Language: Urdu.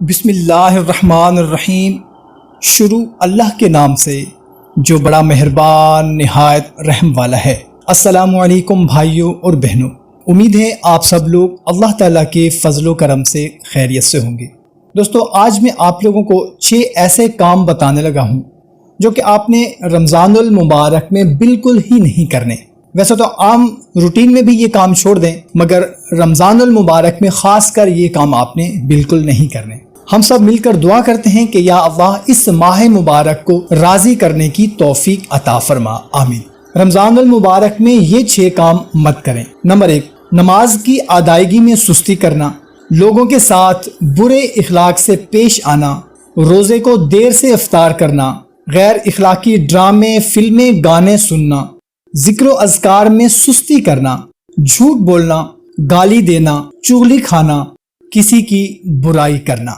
بسم اللہ الرحمن الرحیم۔ شروع اللہ کے نام سے جو بڑا مہربان نہایت رحم والا ہے۔ السلام علیکم بھائیوں اور بہنوں، امید ہے آپ سب لوگ اللہ تعالیٰ کے فضل و کرم سے خیریت سے ہوں گے۔ دوستو، آج میں آپ لوگوں کو 6 ایسے کام بتانے لگا ہوں جو کہ آپ نے رمضان المبارک میں بالکل ہی نہیں کرنے۔ ویسے تو عام روٹین میں بھی یہ کام چھوڑ دیں، مگر رمضان المبارک میں خاص کر یہ کام آپ نے بالکل نہیں کرنے۔ ہم سب مل کر دعا کرتے ہیں کہ یا اللہ اس ماہ مبارک کو راضی کرنے کی توفیق عطا فرما، آمین۔ رمضان المبارک میں یہ 6 کام مت کریں۔ نمبر 1، نماز کی ادائیگی میں سستی کرنا، لوگوں کے ساتھ برے اخلاق سے پیش آنا، روزے کو دیر سے افطار کرنا، غیر اخلاقی ڈرامے، فلمیں، گانے سننا، ذکر و اذکار میں سستی کرنا، جھوٹ بولنا، گالی دینا، چغلی کھانا، کسی کی برائی کرنا۔